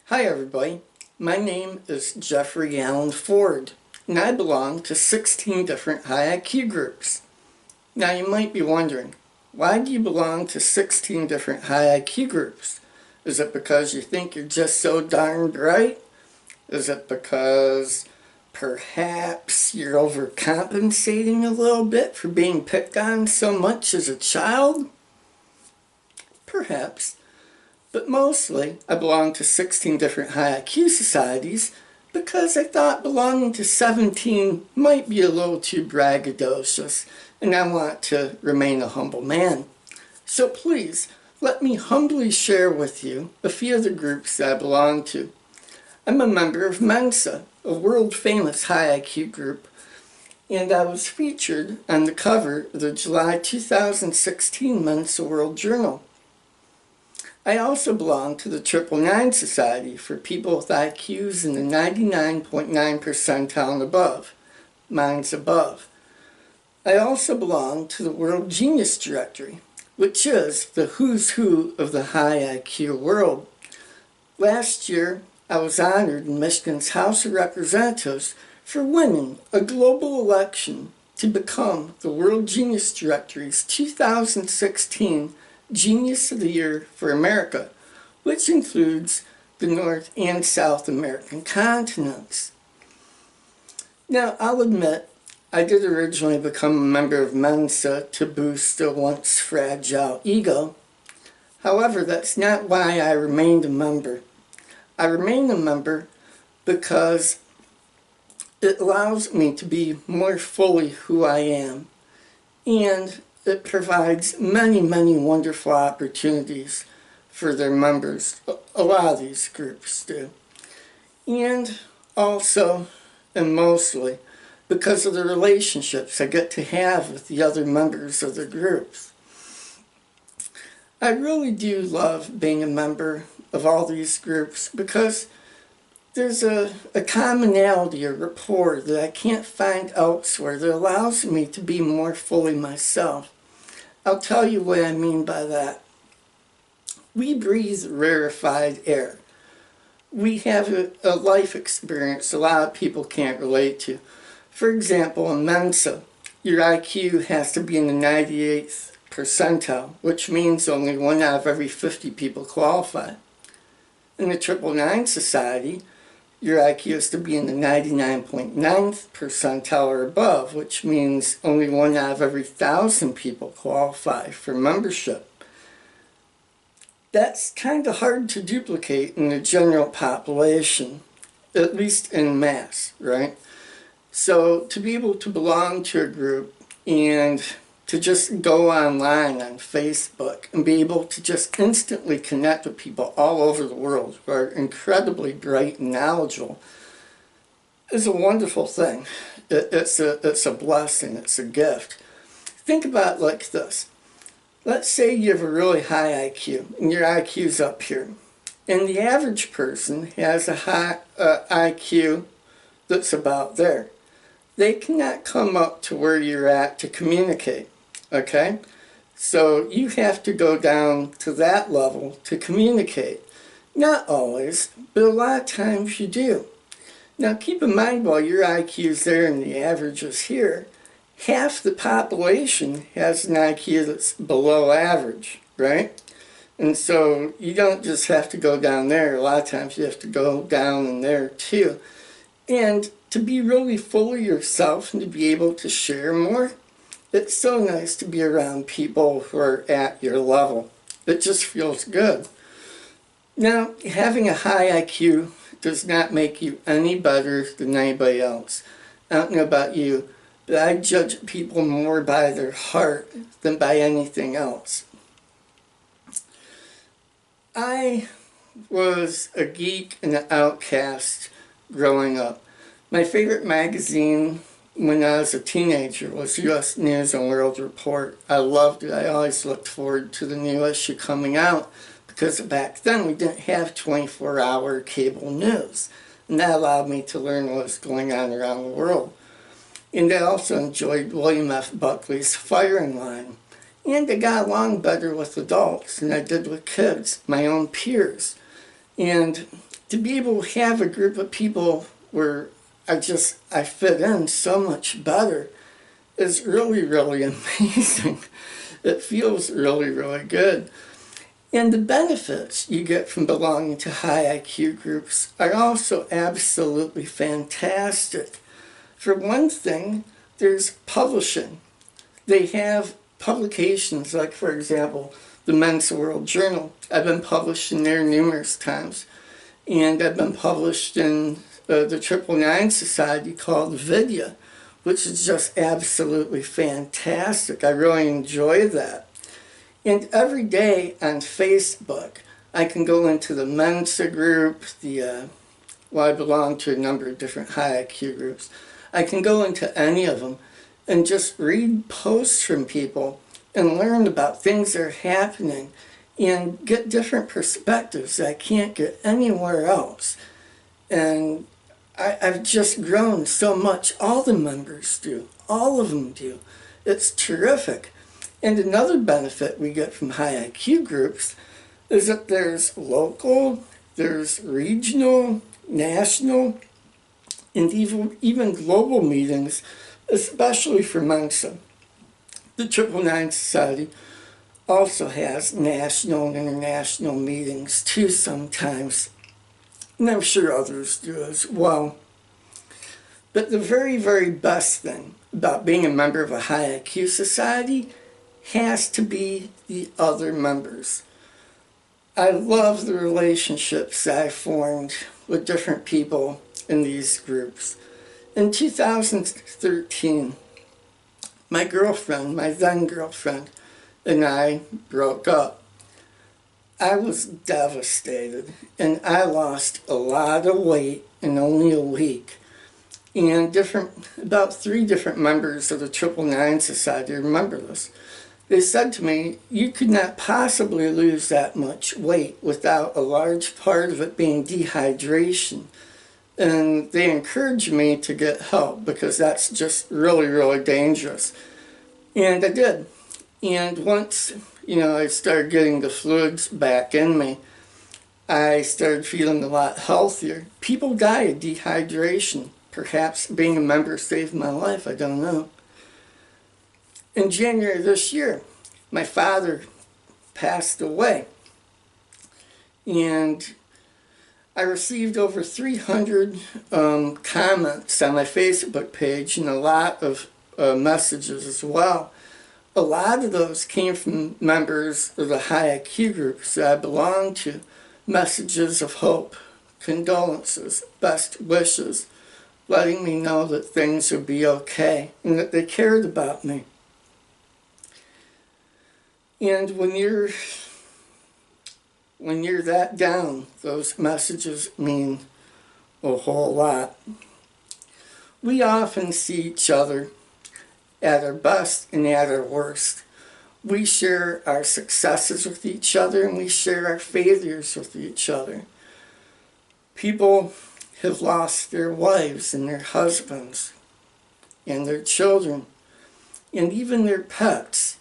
Hi everybody, my name is Jeffrey Allen Ford, and I belong to 16 different high IQ groups. Now you might be wondering, why do you belong to 16 different high IQ groups? Is it because you think you're just so darn bright? Is it because perhaps you're overcompensating a little bit for being picked on so much as a child? Perhaps. But mostly, I belong to 16 different high IQ societies because I thought belonging to 17 might be a little too braggadocious, and I want to remain a humble man. So please, let me humbly share with you a few of the groups that I belong to. I'm a member of Mensa, a world-famous high IQ group, and I was featured on the cover of the July 2016 Mensa World Journal. I also belong to the 999 Society for people with IQs in the 99.9 percentile and above. Mine's above. I also belong to the World Genius Directory, which is the who's who of the high IQ world. Last year, I was honored in Michigan's House of Representatives for winning a global election to become the World Genius Directory's 2016 Genius of the Year for America, which includes the North and South American continents. Now, I'll admit, I did originally become a member of Mensa to boost a once fragile ego. However, that's not why I remained a member. I remained a member because it allows me to be more fully who I am, and it provides many, many wonderful opportunities for their members. A lot of these groups do. And also, and mostly, because of the relationships I get to have with the other members of the groups. I really do love being a member of all these groups because there's a commonality, a rapport that I can't find elsewhere that allows me to be more fully myself. I'll tell you what I mean by that. We breathe rarefied air. We have a life experience a lot of people can't relate to. For example, in Mensa, your IQ has to be in the 98th percentile, which means only 1 out of every 50 people qualify. In the 999 Society, your IQ has to be in the 99.9th percentile or above, which means only 1 out of every 1,000 people qualify for membership. That's kind of hard to duplicate in the general population, at least en masse, right? So to be able to belong to a group and to just go online on Facebook and be able to just instantly connect with people all over the world who are incredibly bright and knowledgeable is a wonderful thing. It's a blessing, it's a gift. Think about it like this. Let's say you have a really high IQ, and your IQ's up here, and the average person has a high IQ that's about there. They cannot come up to where you're at to communicate. Okay, so you have to go down to that level to communicate. Not always, but a lot of times you do. Now keep in mind, while your IQ is there and the average is here, half the population has an IQ that's below average, right? And so you don't just have to go down there. A lot of times you have to go down in there too. And to be really fully yourself and to be able to share more, it's so nice to be around people who are at your level. It just feels good. Now, having a high IQ does not make you any better than anybody else. I don't know about you, but I judge people more by their heart than by anything else. I was a geek and an outcast growing up. My favorite magazine when I was a teenager was U.S. News and World Report. I loved it. I always looked forward to the new issue coming out because back then we didn't have 24-hour cable news. And that allowed me to learn what was going on around the world. And I also enjoyed William F. Buckley's firing line. And I got along better with adults than I did with kids, my own peers. And to be able to have a group of people where I fit in so much better is really, really amazing. It feels really, really good. And the benefits you get from belonging to high IQ groups are also absolutely fantastic. For one thing, there's publishing. They have publications like, for example, the Mensa World Journal. I've been published in there numerous times. And I've been published in the 999 Society called Vidya, which is just absolutely fantastic. I really enjoy that. And every day on Facebook, I can go into the Mensa group, I belong to a number of different high IQ groups. I can go into any of them and just read posts from people and learn about things that are happening and get different perspectives that I can't get anywhere else. And I've just grown so much. All the members do. All of them do. It's terrific. And another benefit we get from high IQ groups is that there's local, there's regional, national, and even global meetings, especially for Mensa. The 999 Society also has national and international meetings too sometimes, and I'm sure others do as well. But the very, very best thing about being a member of a high IQ society has to be the other members. I love the relationships I formed with different people in these groups. In 2013, my then girlfriend, and I broke up. I was devastated, and I lost a lot of weight in only a week. And about 3 different members of the 999 Society remember this. They said to me, you could not possibly lose that much weight without a large part of it being dehydration. And they encouraged me to get help because that's just really, really dangerous. And I did. And once, I started getting the fluids back in me, I started feeling a lot healthier. People die of dehydration. Perhaps being a member saved my life, I don't know. In January this year, my father passed away. And I received over 300 comments on my Facebook page and a lot of messages as well. A lot of those came from members of the high IQ groups that I belong to. Messages of hope, condolences, best wishes, letting me know that things would be okay and that they cared about me. And when you're that down, those messages mean a whole lot. We often see each other at our best and at our worst. We share our successes with each other and we share our failures with each other. People have lost their wives and their husbands and their children and even their pets.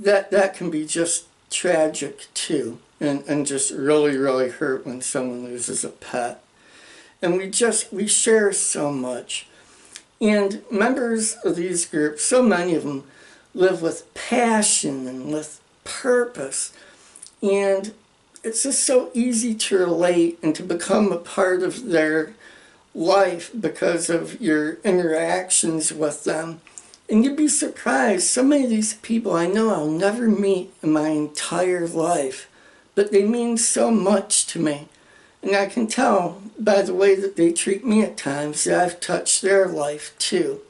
That can be just tragic too, and just really, really hurt when someone loses a pet. And we share so much. And members of these groups, so many of them, live with passion and with purpose. And it's just so easy to relate and to become a part of their life because of your interactions with them. And you'd be surprised, so many of these people I know I'll never meet in my entire life, but they mean so much to me. And I can tell by the way that they treat me at times that I've touched their life too.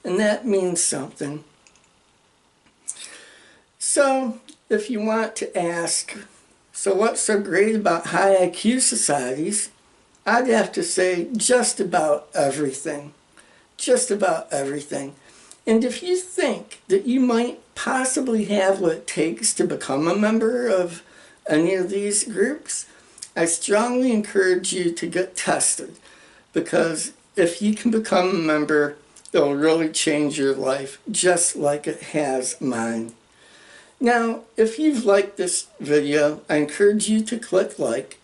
And that means something. So, if you want to ask, so what's so great about high IQ societies? I'd have to say just about everything. Just about everything. And if you think that you might possibly have what it takes to become a member of any of these groups, I strongly encourage you to get tested, because if you can become a member, it'll really change your life just like it has mine. Now, if you've liked this video, I encourage you to click like.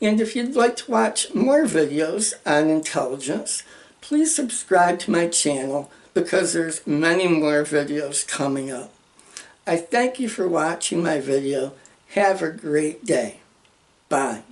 And if you'd like to watch more videos on intelligence, please subscribe to my channel because there's many more videos coming up. I thank you for watching my video. Have a great day. Bye.